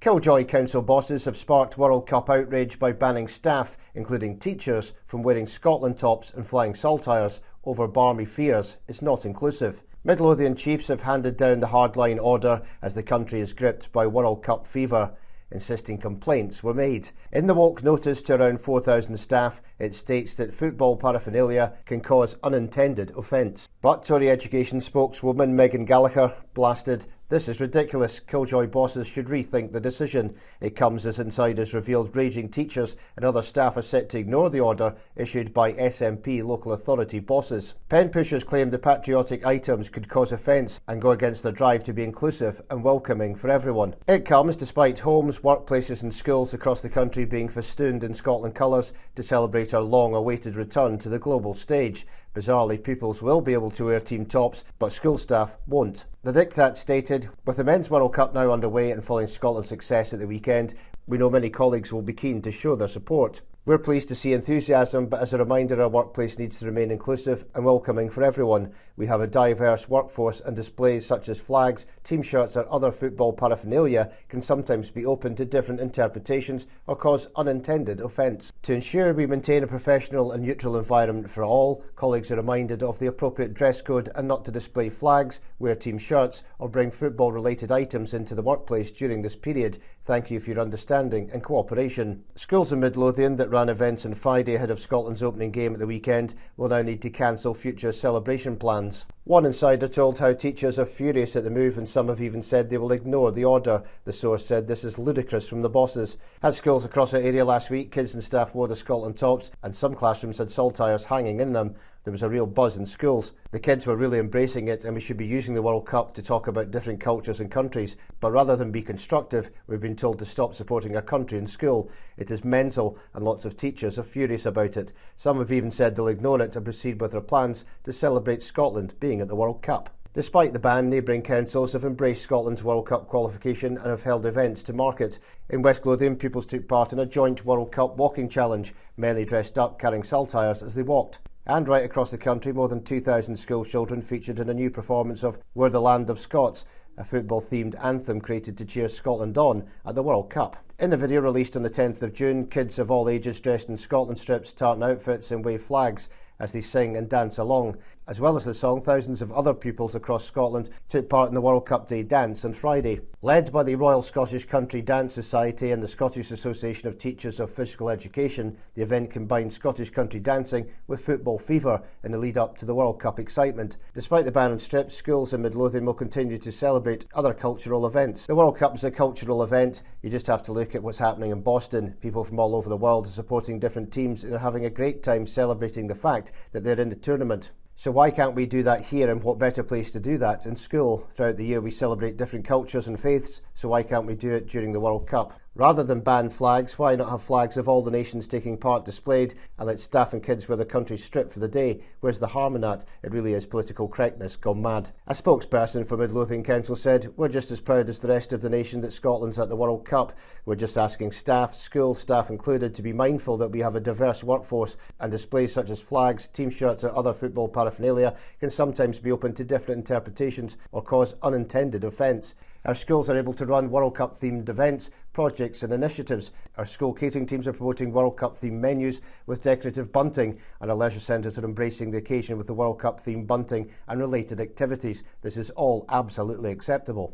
Killjoy council bosses have sparked World Cup outrage by banning staff, including teachers, from wearing Scotland tops and flying saltires over barmy fears. It's not inclusive. Midlothian chiefs have handed down the hardline order as the country is gripped by World Cup fever, insisting complaints were made. In the woke notice to around 4,000 staff, it states that football paraphernalia can cause unintended offence. But Tory education spokeswoman Megan Gallagher blasted, "This is ridiculous. Killjoy bosses should rethink the decision." It comes as insiders revealed raging teachers and other staff are set to ignore the order issued by SNP local authority bosses. Pen pushers claim the patriotic items could cause offence and go against their drive to be inclusive and welcoming for everyone. It comes despite homes, workplaces and schools across the country being festooned in Scotland colours to celebrate our long-awaited return to the global stage. Bizarrely, pupils will be able to wear team tops, but school staff won't. The diktat stated, "With the Men's World Cup now underway and following Scotland's success at the weekend, we know many colleagues will be keen to show their support. We're pleased to see enthusiasm, but as a reminder, our workplace needs to remain inclusive and welcoming for everyone. We have a diverse workforce and displays such as flags, team shirts or other football paraphernalia can sometimes be open to different interpretations or cause unintended offence. To ensure we maintain a professional and neutral environment for all, colleagues are reminded of the appropriate dress code and not to display flags, wear team shirts or bring football-related items into the workplace during this period. Thank you for your understanding and cooperation." Schools in Midlothian that ran events on Friday ahead of Scotland's opening game at the weekend will now need to cancel future celebration plans. One insider told how teachers are furious at the move and some have even said they will ignore the order. The source said this is ludicrous from the bosses. At schools across our area last week, kids and staff wore the Scotland tops and some classrooms had saltires hanging in them. There was a real buzz in schools. The kids were really embracing it and we should be using the World Cup to talk about different cultures and countries. But rather than be constructive, we've been told to stop supporting our country in school. It is mental and lots of teachers are furious about it. Some have even said they'll ignore it and proceed with their plans to celebrate Scotland being at the World Cup. Despite the ban, neighbouring councils have embraced Scotland's World Cup qualification and have held events to mark it. In West Lothian, pupils took part in a joint World Cup walking challenge, many dressed up carrying saltires as they walked. And right across the country, more than 2,000 school children featured in a new performance of We're the Land of Scots, a football-themed anthem created to cheer Scotland on at the World Cup. In a video released on the 10th of June, kids of all ages dressed in Scotland strips, tartan outfits and wave flags as they sing and dance along. As well as the song, thousands of other pupils across Scotland took part in the World Cup Day dance on Friday. Led by the Royal Scottish Country Dance Society and the Scottish Association of Teachers of Physical Education, the event combined Scottish country dancing with football fever in the lead up to the World Cup excitement. Despite the ban on strips, schools in Midlothian will continue to celebrate other cultural events. The World Cup is a cultural event. You just have to look at what's happening in Boston. People from all over the world are supporting different teams and are having a great time celebrating the fact that they're in the tournament. So why can't we do that here, and what better place to do that in school? Throughout the year we celebrate different cultures and faiths, so why can't we do it during the World Cup? Rather than ban flags, why not have flags of all the nations taking part displayed and let staff and kids wear their country strip for the day? Where's the harm in that? It really is political correctness gone mad. A spokesperson for Midlothian Council said, "We're just as proud as the rest of the nation that Scotland's at the World Cup. We're just asking staff, school staff included, to be mindful that we have a diverse workforce and displays such as flags, team shirts or other football paraphernalia can sometimes be open to different interpretations or cause unintended offence. Our schools are able to run World Cup themed events, projects and initiatives. Our school catering teams are promoting World Cup themed menus with decorative bunting, and our leisure centres are embracing the occasion with the World Cup themed bunting and related activities. This is all absolutely acceptable."